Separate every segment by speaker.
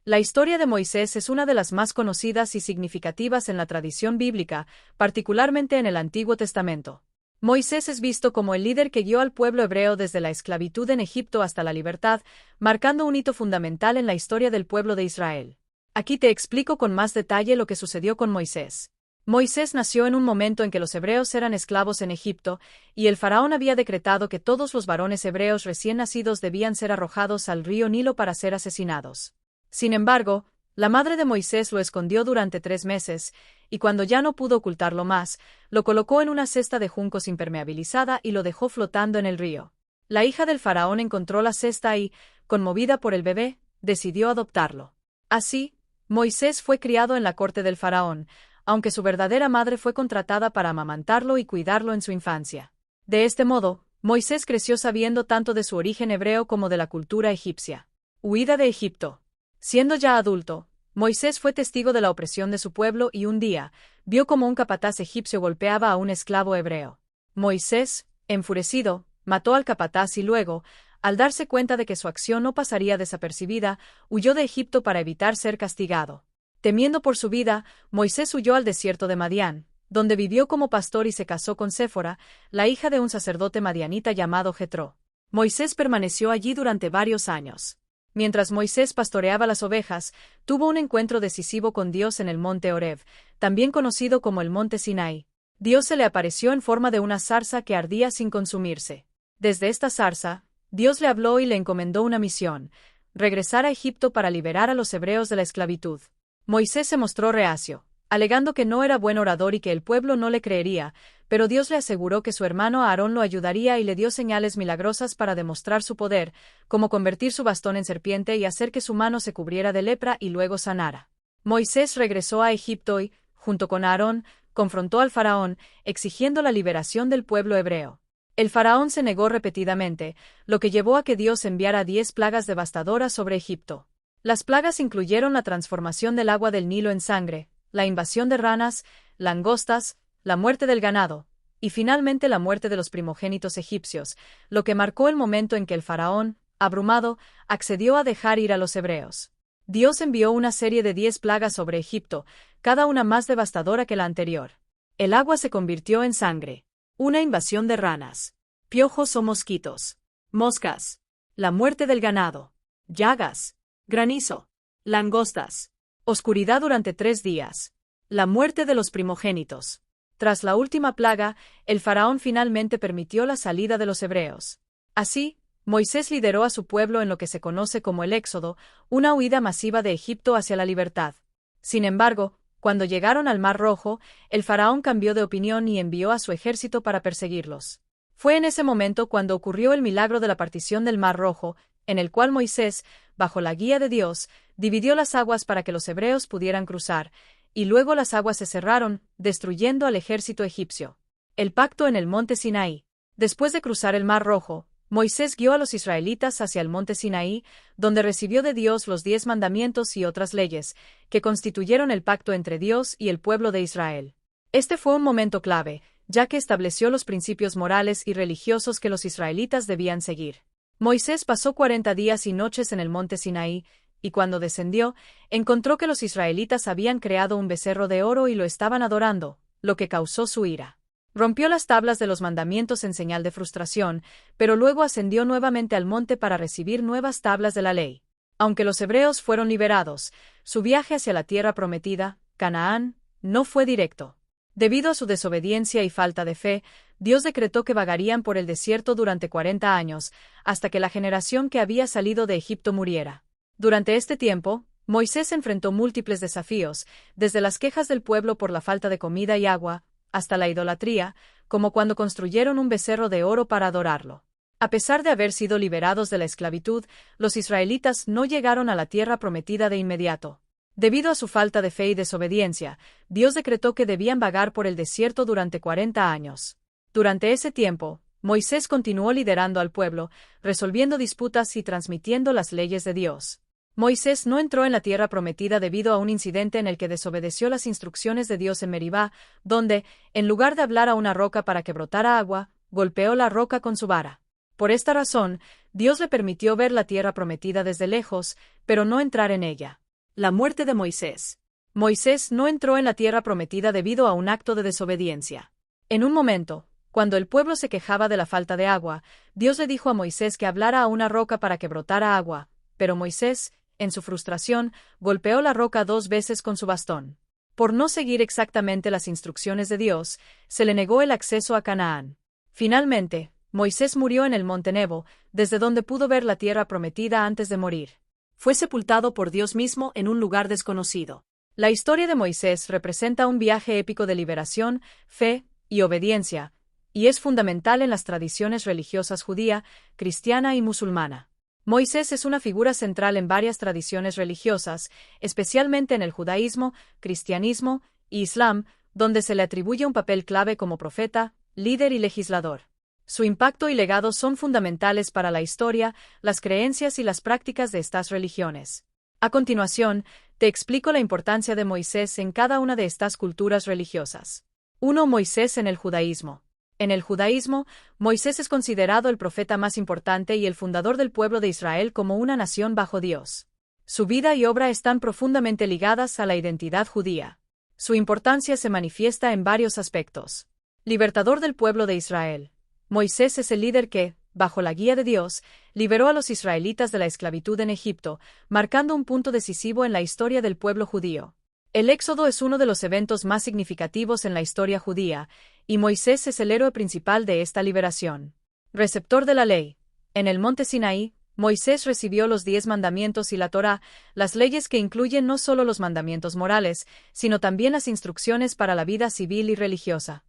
Speaker 1: La historia de Moisés es una de las más conocidas y significativas en la tradición bíblica, particularmente en el Antiguo Testamento. Moisés es visto como el líder que guió al pueblo hebreo desde la esclavitud en Egipto hasta la libertad, marcando un hito fundamental en la historia del pueblo de Israel. Aquí te explico con más detalle lo que sucedió con Moisés. Moisés nació en un momento en que los hebreos eran esclavos en Egipto, y el faraón había decretado que todos los varones hebreos recién nacidos debían ser arrojados al río Nilo para ser asesinados. Sin embargo, la madre de Moisés lo escondió durante 3 meses, y cuando ya no pudo ocultarlo más, lo colocó en una cesta de juncos impermeabilizada y lo dejó flotando en el río. La hija del faraón encontró la cesta y, conmovida por el bebé, decidió adoptarlo. Así, Moisés fue criado en la corte del faraón, aunque su verdadera madre fue contratada para amamantarlo y cuidarlo en su infancia. De este modo, Moisés creció sabiendo tanto de su origen hebreo como de la cultura egipcia. Huida de Egipto. Siendo ya adulto, Moisés fue testigo de la opresión de su pueblo y un día, vio cómo un capataz egipcio golpeaba a un esclavo hebreo. Moisés, enfurecido, mató al capataz y luego, al darse cuenta de que su acción no pasaría desapercibida, huyó de Egipto para evitar ser castigado. Temiendo por su vida, Moisés huyó al desierto de Madián, donde vivió como pastor y se casó con Séfora, la hija de un sacerdote madianita llamado Jetro. Moisés permaneció allí durante varios años. Mientras Moisés pastoreaba las ovejas, tuvo un encuentro decisivo con Dios en el monte Horeb, también conocido como el monte Sinaí. Dios se le apareció en forma de una zarza que ardía sin consumirse. Desde esta zarza, Dios le habló y le encomendó una misión: regresar a Egipto para liberar a los hebreos de la esclavitud. Moisés se mostró reacio, alegando que no era buen orador y que el pueblo no le creería, pero Dios le aseguró que su hermano Aarón lo ayudaría y le dio señales milagrosas para demostrar su poder, como convertir su bastón en serpiente y hacer que su mano se cubriera de lepra y luego sanara. Moisés regresó a Egipto y, junto con Aarón, confrontó al faraón, exigiendo la liberación del pueblo hebreo. El faraón se negó repetidamente, lo que llevó a que Dios enviara 10 plagas devastadoras sobre Egipto. Las plagas incluyeron la transformación del agua del Nilo en sangre, la invasión de ranas, langostas, la muerte del ganado, y finalmente la muerte de los primogénitos egipcios, lo que marcó el momento en que el faraón, abrumado, accedió a dejar ir a los hebreos. Dios envió una serie de 10 plagas sobre Egipto, cada una más devastadora que la anterior. El agua se convirtió en sangre, una invasión de ranas, piojos o mosquitos, moscas, la muerte del ganado, llagas, granizo, langostas, oscuridad durante 3 días, la muerte de los primogénitos. Tras la última plaga, el faraón finalmente permitió la salida de los hebreos. Así, Moisés lideró a su pueblo en lo que se conoce como el Éxodo, una huida masiva de Egipto hacia la libertad. Sin embargo, cuando llegaron al Mar Rojo, el faraón cambió de opinión y envió a su ejército para perseguirlos. Fue en ese momento cuando ocurrió el milagro de la partición del Mar Rojo, en el cual Moisés, bajo la guía de Dios, dividió las aguas para que los hebreos pudieran cruzar, y luego las aguas se cerraron, destruyendo al ejército egipcio. El pacto en el monte Sinaí. Después de cruzar el Mar Rojo, Moisés guió a los israelitas hacia el monte Sinaí, donde recibió de Dios los 10 mandamientos y otras leyes, que constituyeron el pacto entre Dios y el pueblo de Israel. Este fue un momento clave, ya que estableció los principios morales y religiosos que los israelitas debían seguir. Moisés pasó 40 días y noches en el monte Sinaí, y cuando descendió, encontró que los israelitas habían creado un becerro de oro y lo estaban adorando, lo que causó su ira. Rompió las tablas de los mandamientos en señal de frustración, pero luego ascendió nuevamente al monte para recibir nuevas tablas de la ley. Aunque los hebreos fueron liberados, su viaje hacia la tierra prometida, Canaán, no fue directo. Debido a su desobediencia y falta de fe, Dios decretó que vagarían por el desierto durante 40 años, hasta que la generación que había salido de Egipto muriera. Durante este tiempo, Moisés enfrentó múltiples desafíos, desde las quejas del pueblo por la falta de comida y agua, hasta la idolatría, como cuando construyeron un becerro de oro para adorarlo. A pesar de haber sido liberados de la esclavitud, los israelitas no llegaron a la tierra prometida de inmediato. Debido a su falta de fe y desobediencia, Dios decretó que debían vagar por el desierto durante 40 años. Durante ese tiempo, Moisés continuó liderando al pueblo, resolviendo disputas y transmitiendo las leyes de Dios. Moisés no entró en la tierra prometida debido a un incidente en el que desobedeció las instrucciones de Dios en Meribá, donde, en lugar de hablar a una roca para que brotara agua, golpeó la roca con su vara. Por esta razón, Dios le permitió ver la tierra prometida desde lejos, pero no entrar en ella. La muerte de Moisés. Moisés no entró en la tierra prometida debido a un acto de desobediencia. En un momento, cuando el pueblo se quejaba de la falta de agua, Dios le dijo a Moisés que hablara a una roca para que brotara agua, pero Moisés, en su frustración, golpeó la roca 2 veces con su bastón. Por no seguir exactamente las instrucciones de Dios, se le negó el acceso a Canaán. Finalmente, Moisés murió en el monte Nebo, desde donde pudo ver la tierra prometida antes de morir. Fue sepultado por Dios mismo en un lugar desconocido. La historia de Moisés representa un viaje épico de liberación, fe y obediencia, y es fundamental en las tradiciones religiosas judía, cristiana y musulmana. Moisés es una figura central en varias tradiciones religiosas, especialmente en el judaísmo, cristianismo y islam, donde se le atribuye un papel clave como profeta, líder y legislador. Su impacto y legado son fundamentales para la historia, las creencias y las prácticas de estas religiones. A continuación, te explico la importancia de Moisés en cada una de estas culturas religiosas. 1. Moisés en el judaísmo. En el judaísmo, Moisés es considerado el profeta más importante y el fundador del pueblo de Israel como una nación bajo Dios. Su vida y obra están profundamente ligadas a la identidad judía. Su importancia se manifiesta en varios aspectos. Libertador del pueblo de Israel. Moisés es el líder que, bajo la guía de Dios, liberó a los israelitas de la esclavitud en Egipto, marcando un punto decisivo en la historia del pueblo judío. El Éxodo es uno de los eventos más significativos en la historia judía, y Moisés es el héroe principal de esta liberación. Receptor de la ley. En el monte Sinaí, Moisés recibió los 10 mandamientos y la Torá, las leyes que incluyen no solo los mandamientos morales, sino también las instrucciones para la vida civil y religiosa.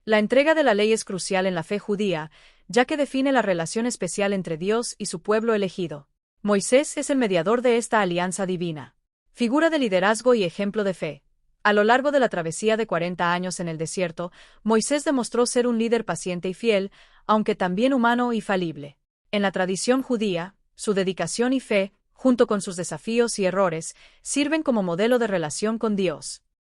Speaker 1: La entrega de la ley es crucial en la fe judía, ya que define la relación especial entre Dios y su pueblo elegido. Moisés es el mediador de esta alianza divina. Figura de liderazgo y ejemplo de fe. A lo largo de la travesía de 40 años en el desierto, Moisés demostró ser un líder paciente y fiel, aunque también humano y falible. En la tradición judía, su dedicación y fe, junto con sus desafíos y errores, sirven como modelo de relación con Dios.